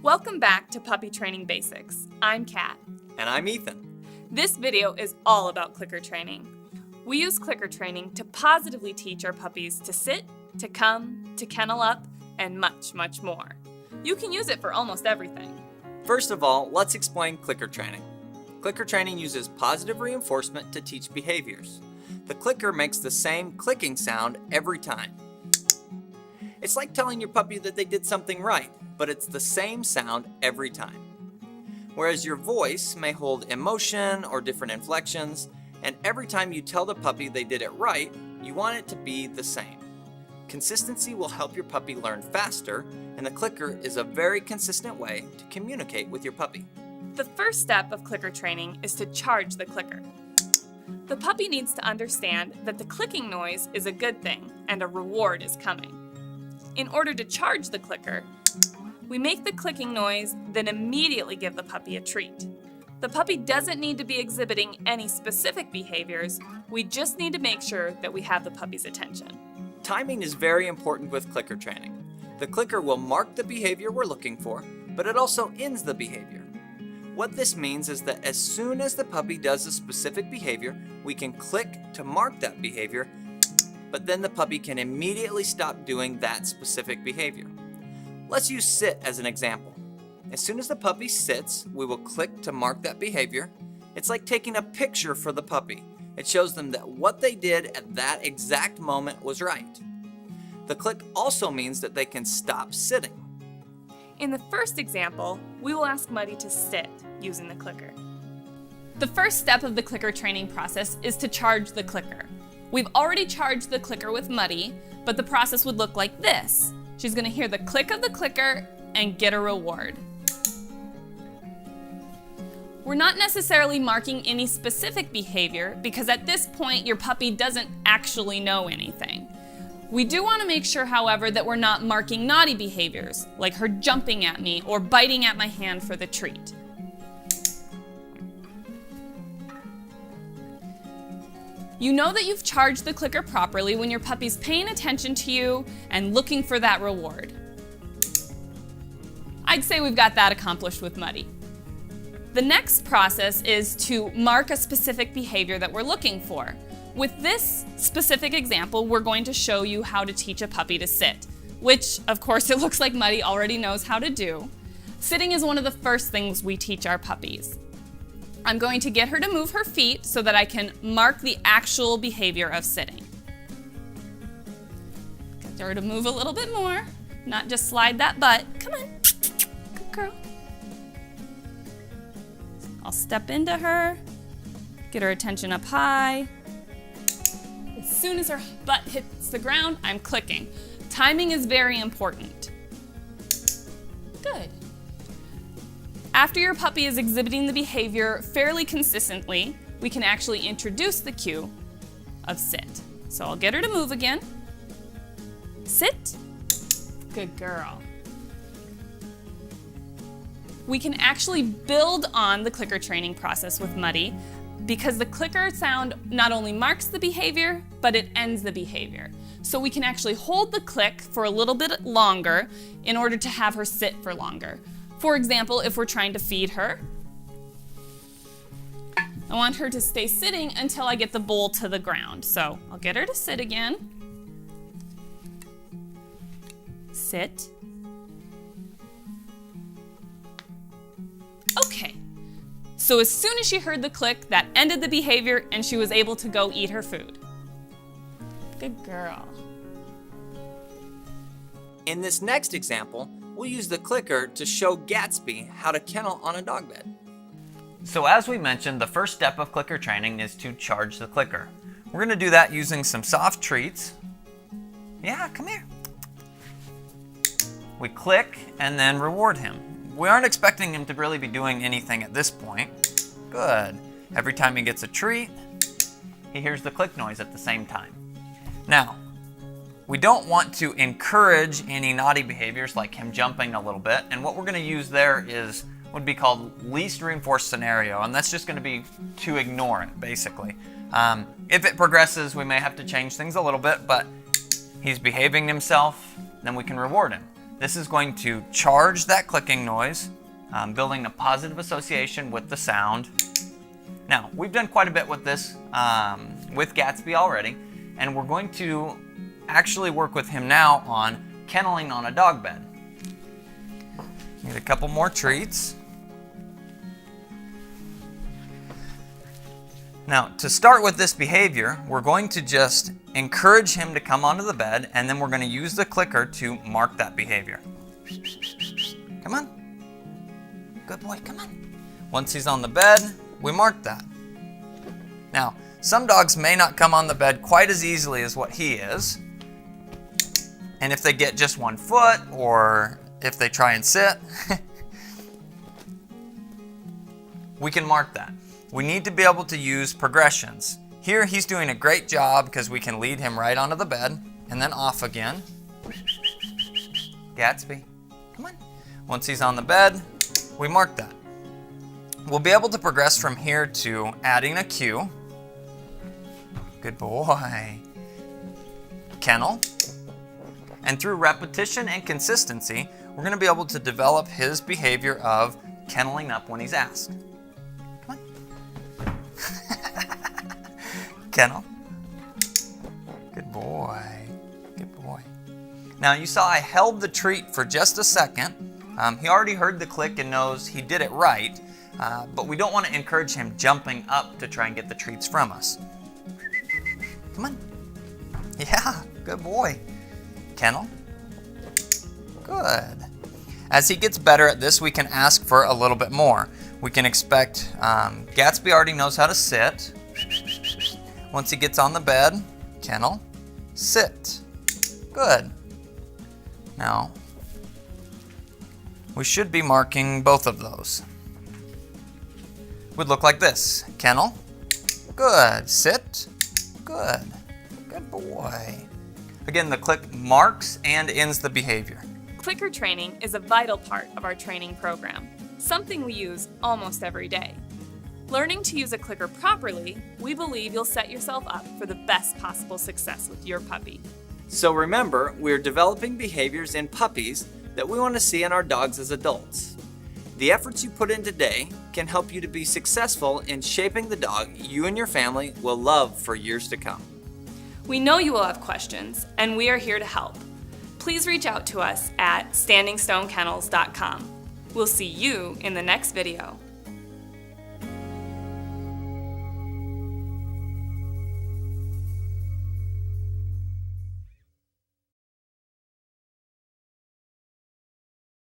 Welcome back to Puppy Training Basics. I'm Kat. And I'm Ethan. This video is all about clicker training. We use clicker training to positively teach our puppies to sit, to come, to kennel up, and much, much more. You can use it for almost everything. First of all, let's explain clicker training. Clicker training uses positive reinforcement to teach behaviors. The clicker makes the same clicking sound every time. It's like telling your puppy that they did something right, but it's the same sound every time. Whereas your voice may hold emotion or different inflections, and every time you tell the puppy they did it right, you want it to be the same. Consistency will help your puppy learn faster, and the clicker is a very consistent way to communicate with your puppy. The first step of clicker training is to charge the clicker. The puppy needs to understand that the clicking noise is a good thing and a reward is coming. In order to charge the clicker, we make the clicking noise, then immediately give the puppy a treat. The puppy doesn't need to be exhibiting any specific behaviors, we just need to make sure that we have the puppy's attention. Timing is very important with clicker training. The clicker will mark the behavior we're looking for, but it also ends the behavior. What this means is that as soon as the puppy does a specific behavior, we can click to mark that behavior, but then the puppy can immediately stop doing that specific behavior. Let's use sit as an example. As soon as the puppy sits, we will click to mark that behavior. It's like taking a picture for the puppy. It shows them that what they did at that exact moment was right. The click also means that they can stop sitting. In the first example, we will ask Muddy to sit using the clicker. The first step of the clicker training process is to charge the clicker. We've already charged the clicker with Muddy, but the process would look like this. She's going to hear the click of the clicker and get a reward. We're not necessarily marking any specific behavior because at this point your puppy doesn't actually know anything. We do want to make sure, however, that we're not marking naughty behaviors, like her jumping at me or biting at my hand for the treat. You know that you've charged the clicker properly when your puppy's paying attention to you and looking for that reward. I'd say we've got that accomplished with Muddy. The next process is to mark a specific behavior that we're looking for. With this specific example, we're going to show you how to teach a puppy to sit, which, of course, it looks like Muddy already knows how to do. Sitting is one of the first things we teach our puppies. I'm going to get her to move her feet so that I can mark the actual behavior of sitting. Get her to move a little bit more, not just slide that butt. Come on, good girl. I'll step into her, get her attention up high. As soon as her butt hits the ground, I'm clicking. Timing is very important. Good. After your puppy is exhibiting the behavior fairly consistently, we can actually introduce the cue of sit. So I'll get her to move again. Sit. Good girl. We can actually build on the clicker training process with Muddy because the clicker sound not only marks the behavior, but it ends the behavior. So we can actually hold the click for a little bit longer in order to have her sit for longer. For example, if we're trying to feed her, I want her to stay sitting until I get the bowl to the ground. So I'll get her to sit again. Sit. Okay. So as soon as she heard the click, that ended the behavior and she was able to go eat her food. Good girl. In this next example, we'll use the clicker to show Gatsby how to kennel on a dog bed. So as we mentioned, the first step of clicker training is to charge the clicker. We're going to do that using some soft treats. Yeah, come here. We click and then reward him. We aren't expecting him to really be doing anything at this point. Good. Every time he gets a treat, he hears the click noise at the same time. Now, we don't want to encourage any naughty behaviors like him jumping a little bit, and what we're going to use there would be called least reinforced scenario, and that's just going to be to ignore it, basically. If it progresses, we may have to change things a little bit, but he's behaving himself, then we can reward him. This is going to charge that clicking noise, building a positive association with the sound. Now, we've done quite a bit with this with Gatsby already, and we're going to actually work with him now on kenneling on a dog bed. Need a couple more treats. Now, to start with this behavior, we're going to just encourage him to come onto the bed, and then we're going to use the clicker to mark that behavior. Come on. Good boy, come on. Once he's on the bed, we mark that. Now, some dogs may not come on the bed quite as easily as what he is. And if they get just 1 foot, or if they try and sit, we can mark that. We need to be able to use progressions. Here he's doing a great job because we can lead him right onto the bed and then off again. Gatsby, come on. Once he's on the bed, we mark that. We'll be able to progress from here to adding a cue. Good boy. Kennel. And through repetition and consistency, we're going to be able to develop his behavior of kenneling up when he's asked. Come on. Kennel. Good boy. Good boy. Now you saw I held the treat for just a second. He already heard the click and knows he did it right, but we don't want to encourage him jumping up to try and get the treats from us. Come on. Yeah, good boy. Kennel. Good. As he gets better at this, we can ask for a little bit more. We can expect, Gatsby already knows how to sit. Once he gets on the bed, kennel, sit. Good. Now, we should be marking both of those. Would look like this. Kennel. Good. Sit. Good. Good boy. Again, the click marks and ends the behavior. Clicker training is a vital part of our training program, something we use almost every day. Learning to use a clicker properly, we believe you'll set yourself up for the best possible success with your puppy. So remember, we're developing behaviors in puppies that we want to see in our dogs as adults. The efforts you put in today can help you to be successful in shaping the dog you and your family will love for years to come. We know you will have questions, and we are here to help. Please reach out to us at standingstonekennels.com. We'll see you in the next video.